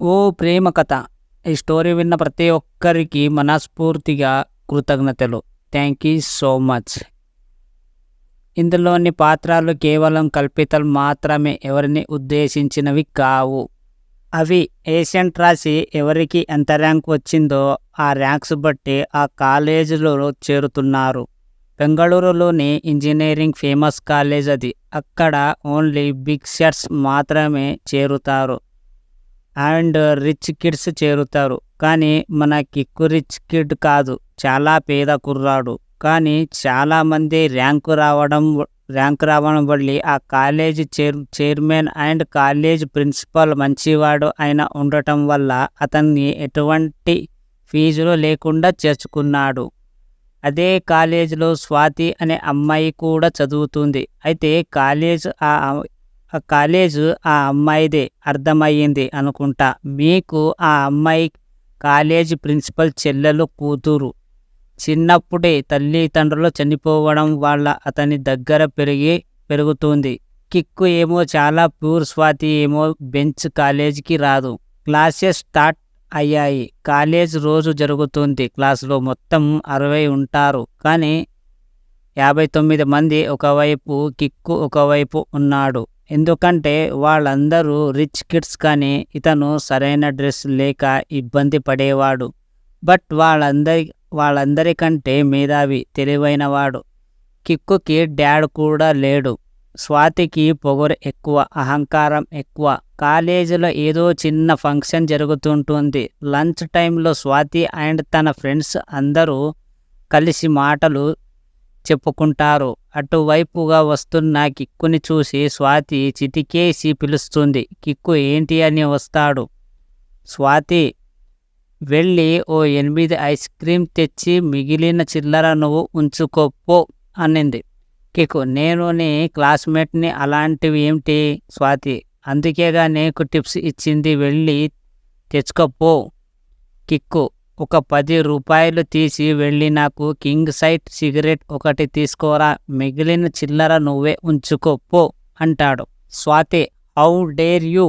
ఓ ప్రేమ కథ. ఈ స్టోరీ విన్న ప్రతి ఒక్కరికి మనస్ఫూర్తిగా కృతజ్ఞతలు. Thank you so much. ఇందులోని పాత్రలు కేవలం కల్పితాలు మాత్రమే, ఎవరిని ఉద్దేశించినవి కావు. అవి ఏషియంట్ రాసి ఎవరికి ఎంత ర్యాంక్ వచ్చిందో ఆ ర్యాంక్స్ బట్టి ఆ కాలేజీలో చేరుతున్నారు. బెంగళూరులోని ఇంజనీరింగ్ ఫేమస్ కాలేజ్ అది. అక్కడ ఓన్లీ బిగ్ షట్స్ మాత్రమే చేరుతారు అండ్ రిచ్ కిడ్స్ చేరుతారు. కానీ మన కిక్కు రిచ్ కిడ్ కాదు, చాలా పేద కుర్రాడు. కానీ చాలామంది ర్యాంకు రావడం వల్ల ఆ college chairman and college principal మంచివాడు అయిన ఉండటం వల్ల అతన్ని ఎటువంటి ఫీజులు లేకుండా చేర్చుకున్నాడు. అదే కాలేజీలో స్వాతి అనే అమ్మాయి కూడా చదువుతుంది. అయితే కాలేజ్ ఆ అమ్మాయిదే, అర్థమయ్యింది అనుకుంటా మీకు. ఆ అమ్మాయి కాలేజీ ప్రిన్సిపల్ చెల్లెలు కూతురు. చిన్నప్పుడే తల్లిదండ్రులు చనిపోవడం వల్ల అతని దగ్గర పెరుగుతుంది. కిక్కు ఏమో చాలా ప్యూర్, స్వాతి ఏమో బెంచ్, కాలేజీకి రాదు. క్లాసెస్ స్టార్ట్ అయ్యాయి. కాలేజ్ రోజు జరుగుతుంది. క్లాసులో మొత్తం 60 ఉంటారు. కానీ 59 మంది ఒకవైపు, కిక్కు ఒకవైపు ఉన్నాడు. ఎందుకంటే వాళ్ళందరూ రిచ్ కిడ్స్. కానీ ఇతను సరైన డ్రెస్ లేక ఇబ్బంది పడేవాడు. బట్ వాళ్ళందరికంటే మేధావి, తెలివైనవాడు. కిక్కుకి డాడ్ కూడా లేడు. స్వాతికి పొగరు ఎక్కువ, అహంకారం ఎక్కువ. కాలేజీలో ఏదో చిన్న ఫంక్షన్ జరుగుతుంటుంది. లంచ్ టైంలో స్వాతి అండ్ తన ఫ్రెండ్స్ అందరూ కలిసి మాటలు చెప్పుకుంటారు. అటువైపుగా వస్తున్న కిక్కుని చూసి స్వాతి చిటికేసి పిలుస్తుంది. కిక్కు ఏంటి అని వస్తాడు. స్వాతి వెళ్ళి ఓ 8 ఐస్ క్రీమ్ తెచ్చి మిగిలిన చిల్లర నువ్వు ఉంచుకోపో అనింది. కిక్కు, నేను నీ క్లాస్మేట్ని, అలాంటివి ఏమిటి? స్వాతి, అందుకేగా నీకు టిప్స్ ఇచ్చింది, వెళ్ళి తెచ్చుకోపో. కిక్కు, ఒక 10 రూపాయలు తీసి వెళ్ళి నాకు కింగ్ సైడ్ సిగరెట్ ఒకటి తీసుకోరా, మిగిలిన చిల్లర నువ్వే ఉంచుకోపో అంటాడు. Swathi, how dare you?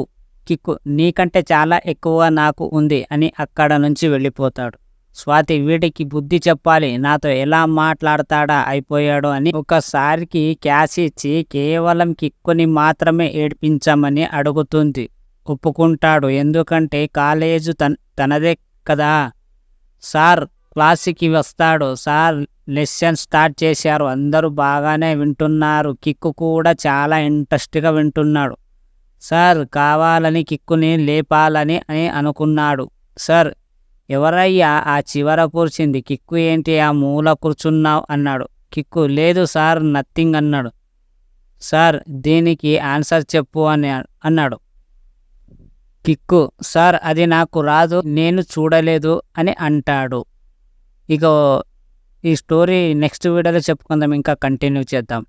Kick, నీకంటే చాలా ఎక్కువ నాకు ఉంది అని అక్కడ నుంచి వెళ్ళిపోతాడు. స్వాతి, వీడికి బుద్ధి చెప్పాలి, నాతో ఎలా మాట్లాడతాడా అయిపోయాడు అని ఒకసారికి క్యాష్ ఇచ్చి కేవలం కిక్కుని మాత్రమే ఏడ్పించమని అడుగుతుంది. ఒప్పుకుంటాడు, ఎందుకంటే కాలేజు తనదే కదా. సార్ క్లాసుకి వస్తాడు. సార్ లెసన్ స్టార్ట్ చేశారు, అందరూ బాగానే వింటున్నారు. కిక్కు కూడా చాలా ఇంట్రెస్ట్గా వింటున్నాడు. సార్ కావాలని కిక్కుని లేపాలని అనుకున్నాడు. సార్, ఎవరయ్యా ఆ చివర కూర్చుంది? కిక్కు, ఏంటి ఆ మూల కూర్చున్నావు అన్నాడు. కిక్కు, లేదు సార్, నథింగ్ అన్నాడు. సార్ దీనికి ఆన్సర్ చెప్పు అన్నాడు. కిక్కు, సార్ అది నాకు రాదు, నేను చూడలేదు అని అంటాడు. ఇక ఈ స్టోరీ నెక్స్ట్ వీడియోలో చెప్పుకుందాం, ఇంకా కంటిన్యూ చేద్దాం.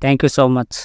Thank you so much.